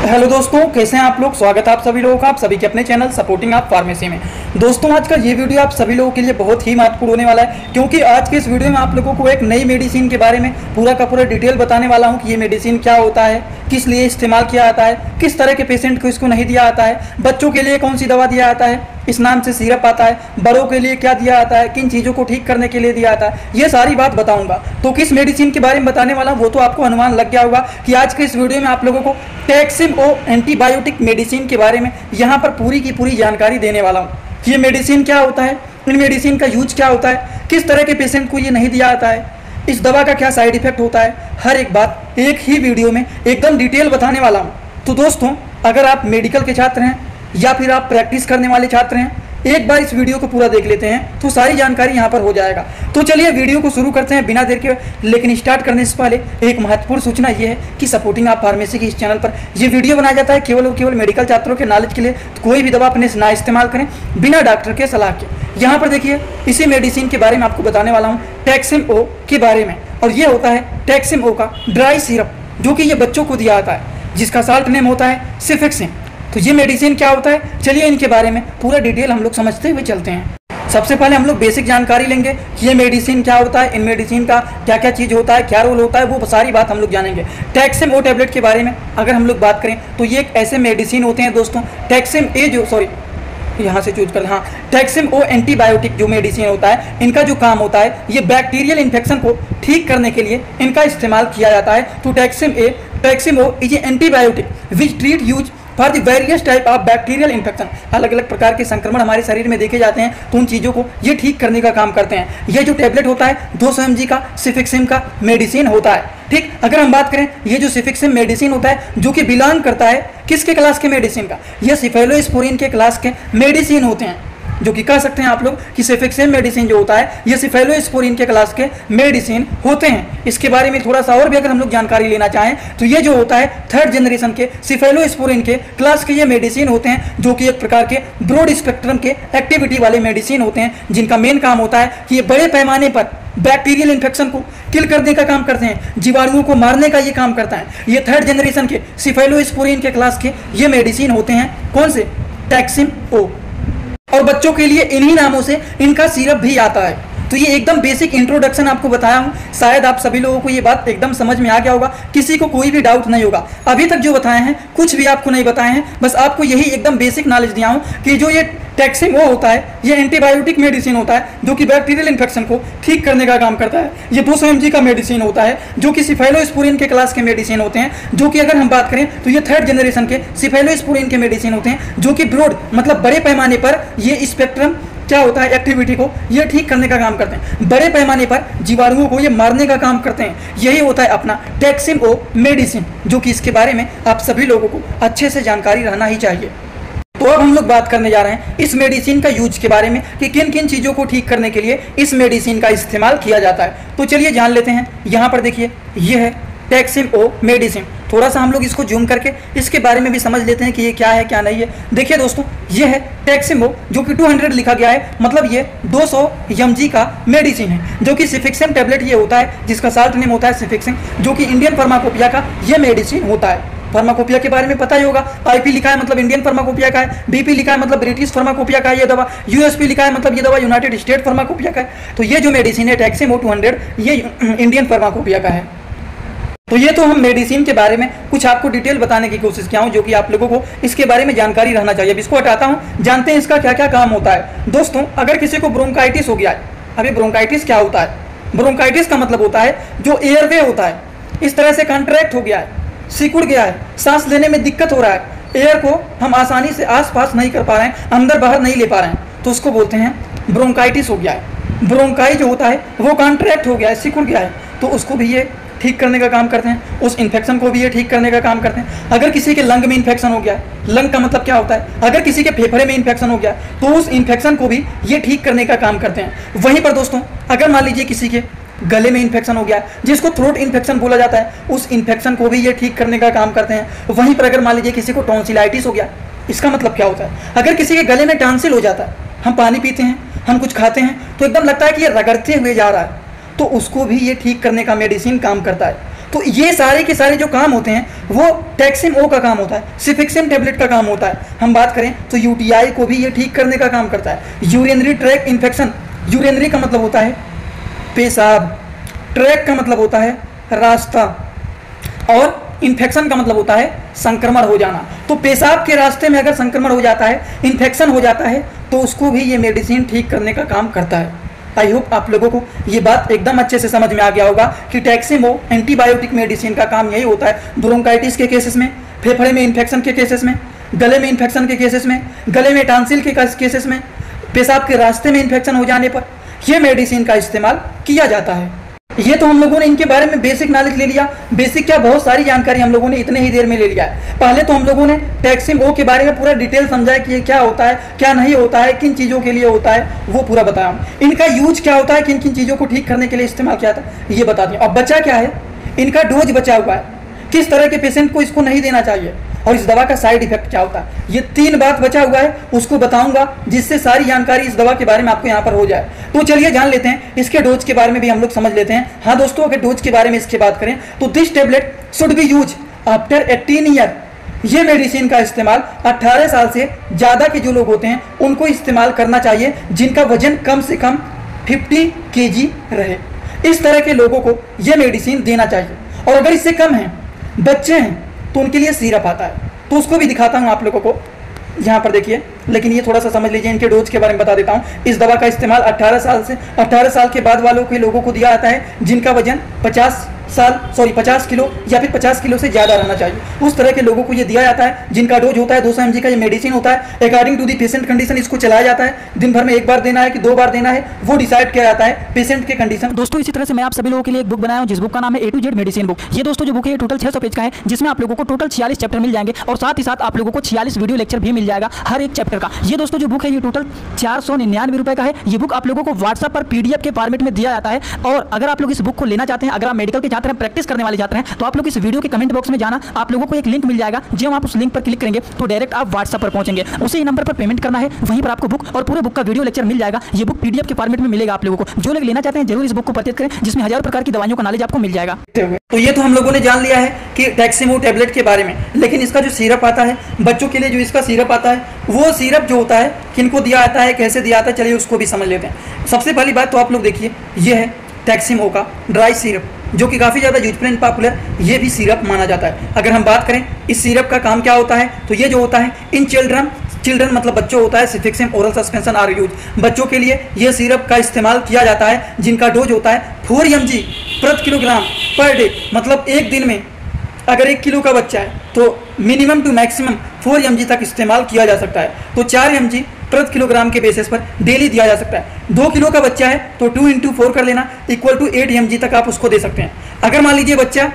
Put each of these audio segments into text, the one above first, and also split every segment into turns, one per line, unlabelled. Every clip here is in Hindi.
हेलो दोस्तों, कैसे हैं आप लोग। स्वागत है आप सभी लोगों का, आप सभी के अपने चैनल सपोर्टिंग आप फार्मेसी में। दोस्तों, आज का ये वीडियो आप सभी लोगों के लिए बहुत ही महत्वपूर्ण होने वाला है, क्योंकि आज के इस वीडियो में आप लोगों को एक नई मेडिसिन के बारे में पूरा का पूरा डिटेल बताने वाला हूं कि ये मेडिसिन क्या होता है, किस लिए इस्तेमाल किया जाता है, किस तरह के पेशेंट को इसको नहीं दिया जाता है, बच्चों के लिए कौन सी दवा दिया जाता है, इस नाम से सिरप आता है, बड़ों के लिए क्या दिया जाता है, किन चीज़ों को ठीक करने के लिए दिया जाता है, ये सारी बात बताऊंगा। तो किस मेडिसिन के बारे में बताने वाला हूं वो तो आपको अनुमान लग गया होगा कि आज के इस वीडियो में आप लोगों को टैक्सिम-ओ एंटीबायोटिक मेडिसिन के बारे में यहाँ पर पूरी की पूरी जानकारी देने वाला हूँ। ये मेडिसिन क्या होता है, इन मेडिसिन का यूज क्या होता है, किस तरह के पेशेंट को ये नहीं दिया जाता है, इस दवा का क्या साइड इफेक्ट होता है, हर एक बात एक ही वीडियो में एकदम डिटेल बताने वाला हूँ। तो दोस्तों, अगर आप मेडिकल के छात्र हैं या फिर आप प्रैक्टिस करने वाले छात्र हैं, एक बार इस वीडियो को पूरा देख लेते हैं तो सारी जानकारी यहाँ पर हो जाएगा। तो चलिए वीडियो को शुरू करते हैं बिना देर के। लेकिन स्टार्ट करने से पहले एक महत्वपूर्ण सूचना ये है कि सपोर्टिंग आप फार्मेसी की इस चैनल पर ये वीडियो बनाया जाता है केवल और केवल मेडिकल छात्रों के नॉलेज के लिए। तो कोई भी दवा अपने से ना इस्तेमाल करें बिना डॉक्टर के सलाह के। यहाँ पर देखिए, इसी मेडिसिन के बारे में आपको बताने वाला हूँ, टैक्सिम-ओ के बारे में। और ये होता है टैक्सिम-ओ का ड्राई सिरप, जो कि ये बच्चों को दिया जाता है, जिसका साल्ट नेम होता है सिफेक्सिम। तो ये मेडिसिन क्या होता है, चलिए इनके बारे में पूरा डिटेल हम लोग समझते हुए चलते हैं। सबसे पहले हम लोग बेसिक जानकारी लेंगे कि ये मेडिसिन क्या होता है, इन मेडिसिन का क्या क्या चीज़ होता है, क्या रोल होता है, वो सारी बात हम लोग जानेंगे। टैक्सिम-ओ टैबलेट के बारे में अगर हम लोग बात करें तो ये एक ऐसे मेडिसिन होते हैं दोस्तों, टैक्सिम-ओ एंटीबायोटिक जो मेडिसिन होता है, इनका जो काम होता है, ये बैक्टीरियल इन्फेक्शन को ठीक करने के लिए इनका इस्तेमाल किया जाता है। तो Taxim O is a antibiotic which treat use for the various type of bacterial infection. अलग अलग प्रकार के संक्रमण हमारे शरीर में देखे जाते हैं, तो उन चीज़ों को ये ठीक करने का काम करते हैं। ये जो टैबलेट होता है 200 mg का सिफेक्सिम का मेडिसिन होता है। ठीक, अगर हम बात करें, ये जो सिफेक्सिम मेडिसिन होता है जो कि बिलोंग करता है किसके क्लास के मेडिसिन का, ये सिफेलोस्पोरिन के क्लास के मेडिसिन होते हैं, जो कि कह सकते हैं आप लोग कि सिफेक्सिम मेडिसिन जो होता है ये सिफेलोस्पोरिन के क्लास के मेडिसिन होते हैं। इसके बारे में थोड़ा सा और भी अगर हम लोग जानकारी लेना चाहें तो ये जो होता है 3rd जनरेशन के सिफेलोस्पोरिन के क्लास के ये मेडिसिन होते हैं, जो कि एक प्रकार के ब्रॉड स्पेक्ट्रम के एक्टिविटी वाले मेडिसिन होते हैं, जिनका मेन काम होता है कि ये बड़े पैमाने पर बैक्टीरियल इन्फेक्शन को किल करने का काम करते हैं, जीवाणुओं को मारने का ये काम करता है। ये 3rd जनरेशन के सिफेलोस्पोरिन के क्लास के ये मेडिसिन होते हैं। कौन से? टैक्सिम-ओ। और बच्चों के लिए इन्हीं नामों से इनका सिरप भी आता है। तो ये एकदम बेसिक इंट्रोडक्शन आपको बताया हूँ, शायद आप सभी लोगों को ये बात एकदम समझ में आ गया होगा, किसी को कोई भी डाउट नहीं होगा। अभी तक जो बताए हैं कुछ भी आपको नहीं बताए हैं, बस आपको यही एकदम बेसिक नॉलेज दिया हूँ कि जो ये टैक्सिम-ओ होता है ये एंटीबायोटिक मेडिसिन होता है, जो कि बैक्टीरियल इन्फेक्शन को ठीक करने का काम करता है। ये 200 mg का मेडिसिन होता है, जो कि सिफेलोस्पोरिन के क्लास के मेडिसिन होते हैं, जो कि अगर हम बात करें तो ये 3rd जनरेशन के सिफेलोस्पोरिन के मेडिसिन होते हैं, जो कि ब्रॉड मतलब बड़े पैमाने पर ये स्पेक्ट्रम क्या होता है एक्टिविटी को ये ठीक करने का काम करते हैं, बड़े पैमाने पर जीवाणुओं को ये मारने का काम करते हैं। यही होता है अपना टैक्सिम-ओ मेडिसिन, जो कि इसके बारे में आप सभी लोगों को अच्छे से जानकारी रहना ही चाहिए। तो अब हम लोग बात करने जा रहे हैं इस मेडिसिन का यूज के बारे में कि किन किन चीज़ों को ठीक करने के लिए इस मेडिसिन का इस्तेमाल किया जाता है। तो चलिए जान लेते हैं। यहाँ पर देखिए, ये है टैक्सिम-ओ मेडिसिन। थोड़ा सा हम लोग इसको जूम करके इसके बारे में भी समझ लेते हैं कि ये क्या है क्या नहीं है। देखिए दोस्तों, ये है टैक्सिम-ओ, जो कि 200 लिखा गया है, मतलब ये 200 mg का मेडिसिन है, जो कि सिफेक्सिम टैबलेट ये होता है, जिसका साल्ट नेम होता है सिफेक्सिम, जो कि इंडियन फार्माकोपिया का ये मेडिसिन होता है। फार्माकोपिया के बारे में पता ही होगा, IP लिखा है मतलब इंडियन फार्माकोपिया का है, BP लिखा है मतलब ब्रिटिश फार्माकोपिया का है ये दवा, USP लिखा है मतलब ये दवा यूनाइटेड स्टेट फार्माकोपिया का है। तो ये जो मेडिसिन है टैक्सिम-ओ 200 ये इंडियन फार्माकोपिया का है। तो ये तो हम मेडिसिन के बारे में कुछ आपको डिटेल बताने की कोशिश किया हूँ, जो कि आप लोगों को इसके बारे में जानकारी रहना चाहिए। अब इसको हटाता हूँ, जानते हैं इसका क्या क्या काम होता है। दोस्तों, अगर किसी को ब्रोंकाइटिस हो गया है, अभी ब्रोंकाइटिस क्या होता है? ब्रोंकाइटिस का मतलब होता है जो एयरवे होता है इस तरह से कॉन्ट्रैक्ट हो गया है, सिकुड़ गया है, सांस लेने में दिक्कत हो रहा है, एयर को हम आसानी से आस पास नहीं कर पा रहे हैं, अंदर बाहर नहीं ले पा रहे हैं, तो उसको बोलते हैं ब्रोंकाइटिस हो गया है। ब्रोंकाई जो होता है वो कॉन्ट्रैक्ट हो गया है, सिकुड़ गया है, तो उसको भी ये ठीक करने का काम करते हैं। उस इन्फेक्शन को भी ये ठीक करने का काम करते हैं। अगर किसी के लंग में इन्फेक्शन हो गया है, लंग का मतलब क्या होता है, अगर किसी के फेफड़े में इन्फेक्शन हो गया तो उस इन्फेक्शन को भी ये ठीक करने का काम करते हैं। वहीं पर दोस्तों, अगर मान लीजिए किसी के गले में इन्फेक्शन हो गया है, जिसको थ्रोट इन्फेक्शन बोला जाता है, उस इन्फेक्शन को भी ये ठीक करने का काम करते हैं। वहीं पर अगर मान लीजिए किसी को टॉन्सिलाइटिस हो गया, इसका मतलब क्या होता है, अगर किसी के गले में टॉन्सिल हो जाता है, हम पानी पीते हैं, हम कुछ खाते हैं तो एकदम लगता है कि ये रगड़ते हुए जा रहा है, तो उसको भी ये ठीक करने का मेडिसिन काम करता है। तो ये सारे के सारे जो काम होते हैं वो टैक्सिम ओ का काम होता है, सिफिक्सिम टेबलेट का काम होता है। हम बात करें तो यूटीआई को भी ये ठीक करने का काम करता है। यूरिनरी ट्रैक इन्फेक्शन, यूरिनरी का मतलब होता है पेशाब, ट्रैक का मतलब होता है रास्ता, और इन्फेक्शन का मतलब होता है संक्रमण हो जाना। तो पेशाब के रास्ते में अगर संक्रमण हो जाता है, इन्फेक्शन हो जाता है, तो उसको भी ये मेडिसिन ठीक करने का काम करता है। आई होप आप लोगों को ये बात एकदम अच्छे से समझ में आ गया होगा कि टैक्सिमो एंटीबायोटिक मेडिसिन का काम यही होता है ब्रोंकाइटिस के केसेस में, फेफड़े में इन्फेक्शन के केसेस में, गले में इन्फेक्शन के केसेस में, गले में टांसिल के केसेस में, पेशाब के रास्ते में इन्फेक्शन हो जाने पर यह मेडिसिन का इस्तेमाल किया जाता है। ये तो हम लोगों ने इनके बारे में बेसिक नॉलेज ले लिया। बेसिक क्या, बहुत सारी जानकारी हम लोगों ने इतने ही देर में ले लिया है। पहले तो हम लोगों ने टैक्सिम ओ के बारे में पूरा डिटेल समझा कि ये क्या होता है, क्या नहीं होता है, किन चीज़ों के लिए होता है, वो पूरा बताया। इनका यूज क्या होता है, किन किन चीज़ों को ठीक करने के लिए इस्तेमाल किया था, ये बता दिया। अब बचा क्या है, इनका डोज बचा हुआ है, किस तरह के पेशेंट को इसको नहीं देना चाहिए, और इस दवा का साइड इफेक्ट क्या होता है। ये 3 बात बचा हुआ है, उसको बताऊंगा, जिससे सारी जानकारी इस दवा के बारे में आपको यहाँ पर हो जाए। तो चलिए जान लेते हैं, इसके डोज के बारे में भी हम लोग समझ लेते हैं। हाँ दोस्तों, अगर डोज के बारे में इसकी बात करें तो this tablet should be use after 18 year. ये मेडिसिन का इस्तेमाल 18 साल से ज़्यादा के जो लोग होते हैं उनको इस्तेमाल करना चाहिए, जिनका वजन कम से कम 50 kg रहे। इस तरह के लोगों को ये मेडिसिन देना चाहिए। और अगर इससे कम है, बच्चे हैं, तो उनके लिए सिरप आता है, तो उसको भी दिखाता हूँ आप लोगों को। यहाँ पर देखिए, लेकिन ये थोड़ा सा समझ लीजिए, इनके डोज के बारे में बता देता हूँ। इस दवा का इस्तेमाल 18 साल के बाद वालों के लोगों को दिया जाता है, जिनका वजन 50 किलो या फिर 50 किलो से ज़्यादा रहना चाहिए। उस तरह के लोगों को ये दिया जाता है, जिनका डोज होता है 200 mg का। ये मेडिसिन होता है according to the patient condition इसको चलाया जाता है। दिन भर में 1 बार देना है कि 2 बार देना है, वो डिसाइड किया जाता है पेशेंट के कंडीशन।
दोस्तों, इसी तरह से मैं आप सभी लोगों के लिए एक बुक बनाया हूं, जिस बुक का नाम है A to Z medicine book. ये दोस्तों जो बुक है ये टोटल 600 पेज का है, जिसमें आप लोगों को टोटल 46 चैप्टर मिल जाएंगे, और साथ ही साथ आप लोगों को 46 वीडियो लेक्चर भी मिल जाएगा हर एक चैप्टर का। ये दोस्तों जो बुक है ये टोटल 499 रुपए का है। ये बुक आप लोगों को व्हाट्सएप पर PDF के फॉर्मेट में दिया जाता है। और अगर आप लोग इस बुक को लेना चाहते हैं, अगर आप मेडिकल के छात्र हैं, प्रैक्टिस करने वाले छात्र हैं, तो आप लोग इस वीडियो के कमेंट बॉक्स में जाना, आप लोगों को एक लिंक मिल जाएगा। जब आप उस लिंक पर क्लिक करेंगे तो डायरेक्ट आप व्हाट्सएप पर पहुंचेंगे, उसी नंबर पर पेमेंट करना है, वहीं पर आपको बुक और पूरे बुक का वीडियो लेक्चर मिल जाएगा। ये बुक PDF के फॉर्मेट में मिलेगा आप लोगों को। जो लोग लेना चाहते हैं जरूर इस बुक को परचेज करें, जिसमें हजारों प्रकार की दवाइयों का नॉलेज आपको मिल जाएगा।
तो ये तो हम लोगों ने जान लिया है कि टैक्सिमो टेबलेट के बारे में, लेकिन इसका जो सिरप आता है बच्चों के लिए, जो इसका सिरप आता है, वो सिरप जो होता है किनको दिया जाता है, कैसे दिया जाता है, चलिए उसको भी समझ लेते हैं। सबसे पहली बात तो आप लोग देखिए, ये है टैक्सिमो का ड्राई सिरप, जो कि काफ़ी ज़्यादा यूजफुल एंड पॉपुलर ये भी सिरप माना जाता है। अगर हम बात करें इस सिरप का काम क्या होता है, तो ये जो होता है इन चिल्ड्रन मतलब बच्चों होता है, सिफिक्सिम ओरल सस्पेंशन आर यूज। बच्चों के लिए ये सिरप का इस्तेमाल किया जाता है, जिनका डोज होता है 4 mg प्रति किलोग्राम पर डे। मतलब एक दिन में अगर 1 किलो का बच्चा है तो मिनिमम टू मैक्सिमम 4 mg तक इस्तेमाल किया जा सकता है। तो 4 mg प्रति किलोग्राम के बेसिस पर डेली दिया जा सकता है। 2 किलो का बच्चा है तो 2 × 4 कर लेना, इक्वल टू 8 mg तक आप उसको दे सकते हैं। अगर मान लीजिए बच्चा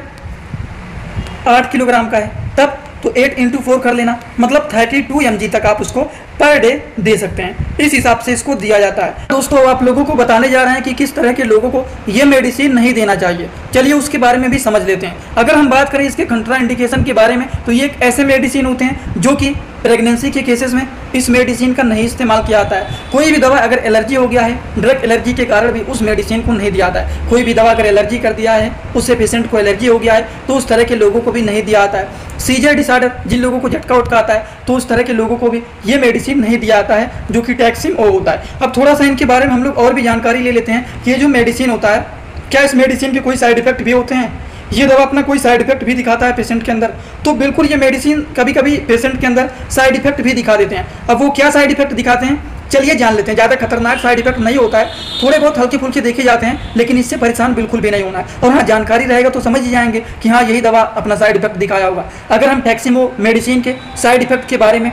8 किलोग्राम का है तब तो 8 × 4 कर लेना, मतलब 32 mg तक आप उसको पर डे दे सकते हैं। इस हिसाब से इसको दिया जाता है। दोस्तों, आप लोगों को बताने जा रहे हैं कि किस तरह के लोगों को ये मेडिसिन नहीं देना चाहिए। चलिए उसके बारे में भी समझ लेते हैं। अगर हम बात करें इसके कंट्रा इंडिकेशन के बारे में, तो ये एक ऐसे मेडिसिन होते हैं जो कि प्रेगनेंसी के केसेस में इस मेडिसिन का नहीं इस्तेमाल किया जाता है। कोई भी दवा अगर एलर्जी हो गया है, ड्रग एलर्जी के कारण भी उस मेडिसिन को नहीं दिया जाता है। कोई भी दवा अगर एलर्जी कर दिया है, उससे पेशेंट को एलर्जी हो गया है, तो उस तरह के लोगों को भी नहीं दिया जाता है। सीजर डिसऑर्डर, जिन लोगों को झटका उटका आता है, तो उस तरह के लोगों को भी ये मेडिसिन नहीं दिया जाता है, जो कि टैक्सिम ओ होता है। अब थोड़ा सा इनके बारे में हम लोग और भी जानकारी ले लेते हैं कि ये जो मेडिसिन होता है, क्या इस मेडिसिन के कोई साइड इफेक्ट भी होते हैं। ये दवा अपना कोई साइड इफेक्ट भी दिखाता है पेशेंट के अंदर, तो बिल्कुल ये मेडिसिन कभी कभी पेशेंट के अंदर साइड इफेक्ट भी दिखा देते हैं। अब वो क्या साइड इफेक्ट दिखाते हैं, चलिए जान लेते हैं। ज़्यादा खतरनाक साइड इफेक्ट नहीं होता है, थोड़े बहुत हल्के फुल्के देखे जाते हैं, लेकिन इससे परेशान बिल्कुल भी नहीं होना है। और हाँ, जानकारी रहेगा तो समझ ही जाएंगे कि हाँ यही दवा अपना साइड इफेक्ट दिखाया होगा। अगर हम टैक्सिमो मेडिसिन के साइड इफेक्ट के बारे में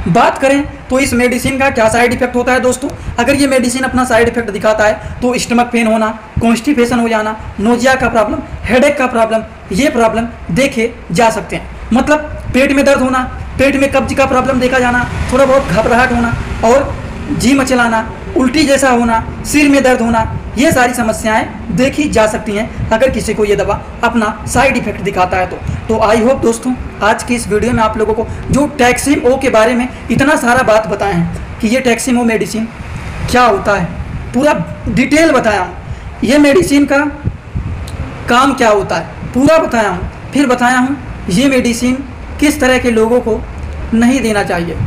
बात करें तो इस मेडिसिन का क्या साइड इफेक्ट होता है दोस्तों। अगर ये मेडिसिन अपना साइड इफेक्ट दिखाता है तो स्टमक पेन होना, कॉन्स्टिपेशन हो जाना, नोजिया का प्रॉब्लम, हेडेक का प्रॉब्लम, ये प्रॉब्लम देखे जा सकते हैं। मतलब पेट में दर्द होना, पेट में कब्ज का प्रॉब्लम देखा जाना, थोड़ा बहुत घबराहट होना और जी मचलाना, उल्टी जैसा होना, सिर में दर्द होना, ये सारी समस्याएं देखी जा सकती हैं अगर किसी को ये दवा अपना साइड इफेक्ट दिखाता है तो आई होप दोस्तों आज की इस वीडियो में आप लोगों को जो टैक्सिम ओ के बारे में इतना सारा बात बताए हैं कि ये टैक्सिम ओ मेडिसिन क्या होता है, पूरा डिटेल बताया हूँ। ये मेडिसिन का काम क्या होता है, पूरा बताया हूँ। फिर बताया हूँ ये मेडिसिन किस तरह के लोगों को नहीं देना चाहिए,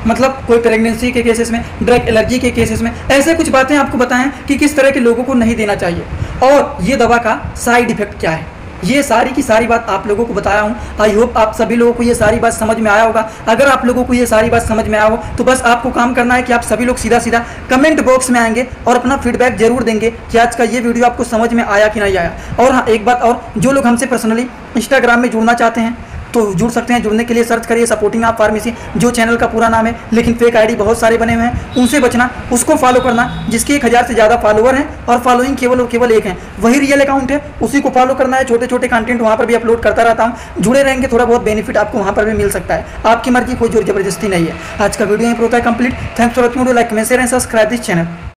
मतलब कोई प्रेगनेंसी के केसेस में, ड्रग एलर्जी के केसेस में, ऐसे कुछ बातें आपको बताएं कि किस तरह के लोगों को नहीं देना चाहिए और ये दवा का साइड इफेक्ट क्या है। ये सारी की सारी बात आप लोगों को बताया हूँ। आई होप आप सभी लोगों को ये सारी बात समझ में आया होगा। अगर आप लोगों को ये सारी बात समझ में आया हो तो बस आपको काम करना है कि आप सभी लोग सीधा सीधा कमेंट बॉक्स में आएंगे और अपना फीडबैक जरूर देंगे कि आज का ये वीडियो आपको समझ में आया कि नहीं आया। और हाँ, एक बात और, जो लोग हमसे पर्सनली इंस्टाग्राम में जुड़ना चाहते हैं तो जुड़ सकते हैं। जुड़ने के लिए सर्च करिए सपोर्टिंग आप फार्मेसी, जो चैनल का पूरा नाम है, लेकिन फेक आईडी बहुत सारे बने हुए हैं, उनसे बचना। उसको फॉलो करना जिसके 1000 से ज़्यादा फॉलोअर हैं और फॉलोइंग केवल और केवल एक है, वही रियल अकाउंट है, उसी को फॉलो करना है। छोटे छोटे कंटेंट वहाँ पर भी अपलोड करता रहता हूँ, जुड़े रहेंगे, थोड़ा बहुत बेनिफिट आपको वहाँ पर भी मिल सकता है। आपकी मर्जी, कोई जोर जबरदस्ती नहीं है। आज का वीडियो यहीं पर होता है complete. Thanks for watching. Like, comment, share and subscribe this channel.